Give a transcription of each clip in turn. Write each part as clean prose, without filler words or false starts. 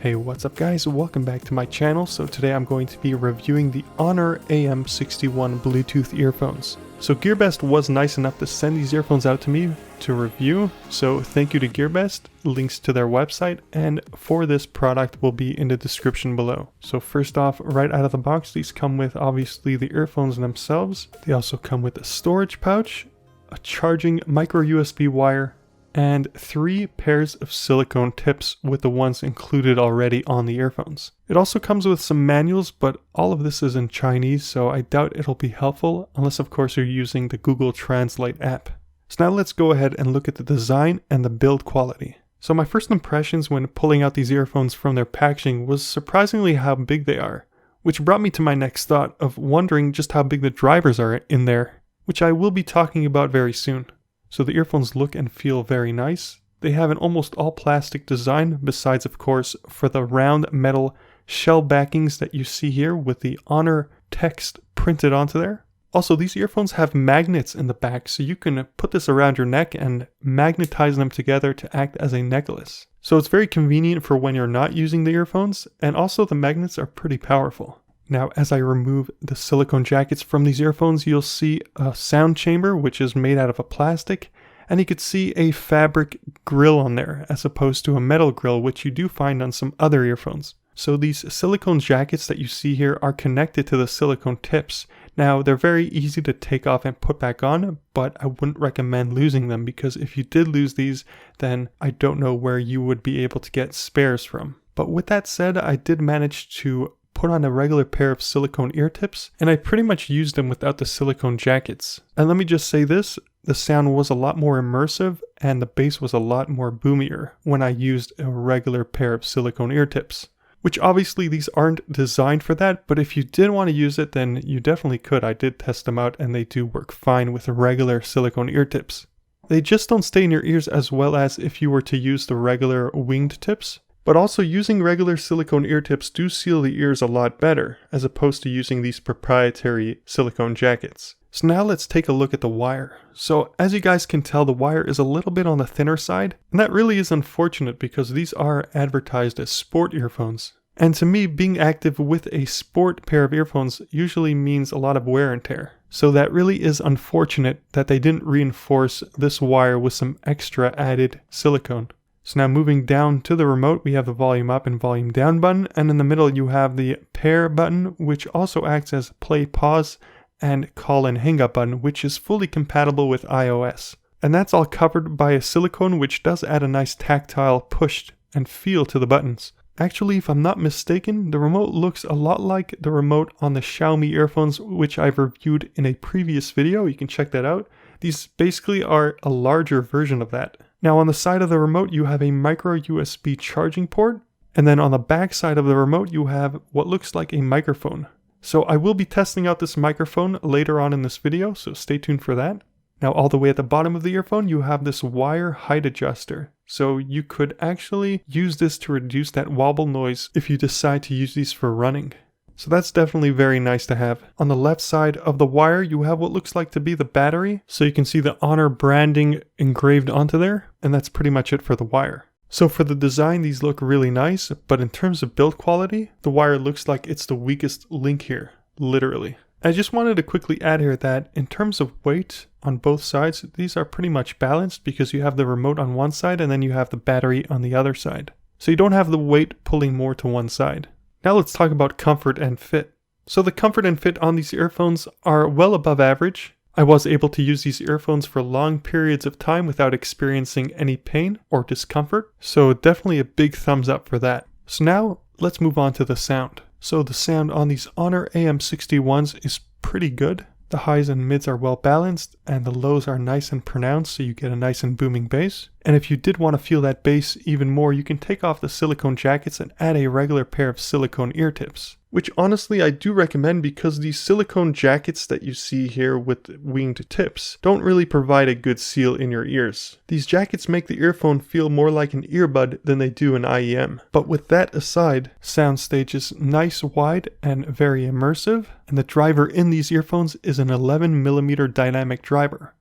Hey, what's up guys? Welcome back to my channel. So today I'm going to be reviewing the Honor AM61 Bluetooth earphones. So GearBest was nice enough to send these earphones out to me to review. So thank you to GearBest. Links to their website and for this product will be in the description below. So first off, right out of the box, these come with obviously the earphones themselves. They also come with a storage pouch, a charging micro USB wire, and 3 pairs of silicone tips with the ones included already on the earphones. It also comes with some manuals, but all of this is in Chinese, so I doubt it'll be helpful, unless of course you're using the Google Translate app. So now let's go ahead and look at the design and the build quality. So my first impressions when pulling out these earphones from their packaging was surprisingly how big they are, which brought me to my next thought of wondering just how big the drivers are in there, which I will be talking about very soon. So the earphones look and feel very nice. They have an almost all plastic design, besides of course for the round metal shell backings that you see here with the Honor text printed onto there. Also, these earphones have magnets in the back, so you can put this around your neck and magnetize them together to act as a necklace. So it's very convenient for when you're not using the earphones, and also the magnets are pretty powerful. Now, as I remove the silicone jackets from these earphones, you'll see a sound chamber, which is made out of a plastic, and you could see a fabric grill on there, as opposed to a metal grill, which you do find on some other earphones. So these silicone jackets that you see here are connected to the silicone tips. Now, they're very easy to take off and put back on, but I wouldn't recommend losing them, because if you did lose these, then I don't know where you would be able to get spares from. But with that said, I did manage to put on a regular pair of silicone ear tips, and I pretty much used them without the silicone jackets. And let me just say this, the sound was a lot more immersive and the bass was a lot more boomier when I used a regular pair of silicone ear tips. Which obviously these aren't designed for that, but if you did want to use it, then you definitely could. I did test them out and they do work fine with regular silicone ear tips. They just don't stay in your ears as well as if you were to use the regular winged tips. But also using regular silicone ear tips do seal the ears a lot better, as opposed to using these proprietary silicone jackets. So now let's take a look at the wire. So as you guys can tell, the wire is a little bit on the thinner side, and that really is unfortunate because these are advertised as sport earphones. And to me, being active with a sport pair of earphones usually means a lot of wear and tear. So that really is unfortunate that they didn't reinforce this wire with some extra added silicone. So now moving down to the remote, we have the volume up and volume down button, and in the middle you have the pair button, which also acts as play, pause, and call and hang up button, which is fully compatible with iOS. And that's all covered by a silicone, which does add a nice tactile push and feel to the buttons. Actually, if I'm not mistaken, the remote looks a lot like the remote on the Xiaomi earphones, which I've reviewed in a previous video. You can check that out. These basically are a larger version of that. Now on the side of the remote you have a micro USB charging port, and then on the back side of the remote you have what looks like a microphone. So I will be testing out this microphone later on in this video, so stay tuned for that. Now all the way at the bottom of the earphone you have this wire height adjuster. So you could actually use this to reduce that wobble noise if you decide to use these for running. So that's definitely very nice to have. On the left side of the wire, you have what looks like to be the battery. So you can see the Honor branding engraved onto there. And that's pretty much it for the wire. So for the design, these look really nice. But in terms of build quality, the wire looks like it's the weakest link here. Literally. I just wanted to quickly add here that in terms of weight on both sides, these are pretty much balanced because you have the remote on one side and then you have the battery on the other side. So you don't have the weight pulling more to one side. Now let's talk about comfort and fit. So the comfort and fit on these earphones are well above average. I was able to use these earphones for long periods of time without experiencing any pain or discomfort. So definitely a big thumbs up for that. So now let's move on to the sound. So the sound on these Honor AM61s is pretty good. The highs and mids are well balanced and the lows are nice and pronounced, so you get a nice and booming bass. And if you did want to feel that bass even more, you can take off the silicone jackets and add a regular pair of silicone ear tips. Which honestly I do recommend because these silicone jackets that you see here with winged tips don't really provide a good seal in your ears. These jackets make the earphone feel more like an earbud than they do an IEM. But with that aside, soundstage is nice, wide, and very immersive. And the driver in these earphones is an 11mm dynamic driver.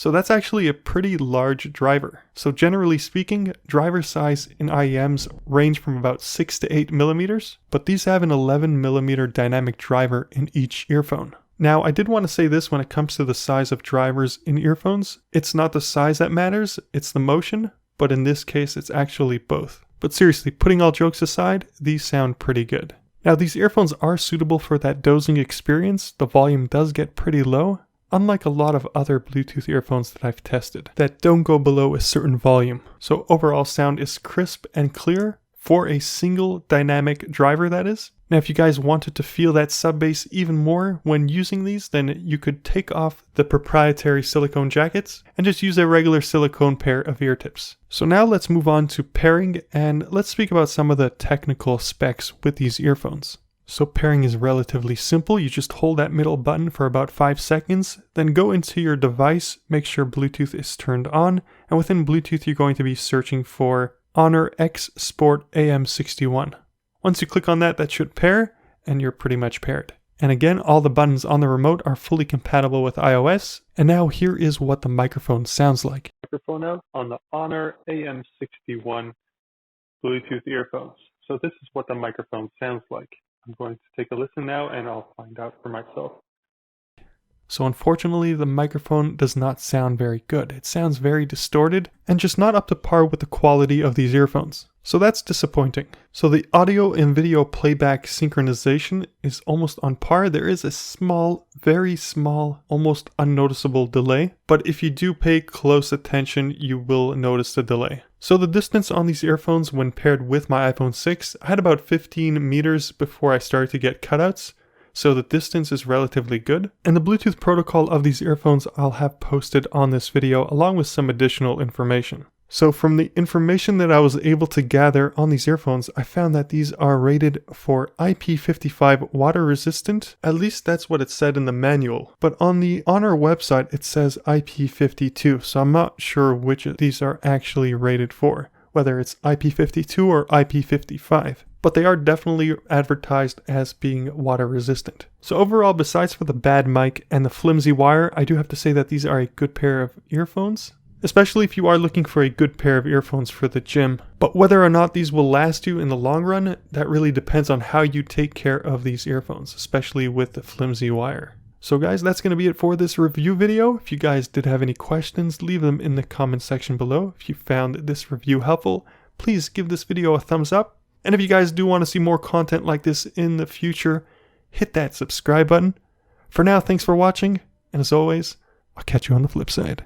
So that's actually a pretty large driver. So generally speaking, driver size in IEMs range from about 6 to 8 millimeters, but these have an 11 millimeter dynamic driver in each earphone. Now, I did want to say this when it comes to the size of drivers in earphones. It's not the size that matters, it's the motion, but in this case, it's actually both. But seriously, putting all jokes aside, these sound pretty good. Now, these earphones are suitable for that dozing experience. The volume does get pretty low, unlike a lot of other Bluetooth earphones that I've tested that don't go below a certain volume. So overall sound is crisp and clear for a single dynamic driver, that is. Now, if you guys wanted to feel that sub bass even more when using these, then you could take off the proprietary silicone jackets and just use a regular silicone pair of ear tips. So now let's move on to pairing, and let's speak about some of the technical specs with these earphones. So pairing is relatively simple. You just hold that middle button for about 5 seconds, then go into your device, make sure Bluetooth is turned on, and within Bluetooth you're going to be searching for Honor Xsport AM61. Once you click on that, that should pair, and you're pretty much paired. And again, all the buttons on the remote are fully compatible with iOS. And now here is what the microphone sounds like. Microphone out on the Honor AM61 Bluetooth earphones. So this is what the microphone sounds like. I'm going to take a listen now and I'll find out for myself. So unfortunately, the microphone does not sound very good. It sounds very distorted and just not up to par with the quality of these earphones. So that's disappointing. So the audio and video playback synchronization is almost on par. There is a small, very small, almost unnoticeable delay. But if you do pay close attention, you will notice the delay. So the distance on these earphones when paired with my iPhone 6, I had about 15 meters before I started to get cutouts. So the distance is relatively good. And the Bluetooth protocol of these earphones I'll have posted on this video along with some additional information. So from the information that I was able to gather on these earphones, I found that these are rated for IP55 water resistant. At least that's what it said in the manual. But on the Honor website, it says IP52. So I'm not sure which of these are actually rated for, whether it's IP52 or IP55. But they are definitely advertised as being water resistant. So overall, besides for the bad mic and the flimsy wire, I do have to say that these are a good pair of earphones, especially if you are looking for a good pair of earphones for the gym. But whether or not these will last you in the long run, that really depends on how you take care of these earphones, especially with the flimsy wire. So guys, that's going to be it for this review video. If you guys did have any questions, leave them in the comment section below. If you found this review helpful, please give this video a thumbs up. And if you guys do want to see more content like this in the future, hit that subscribe button. For now, thanks for watching, and as always, I'll catch you on the flip side.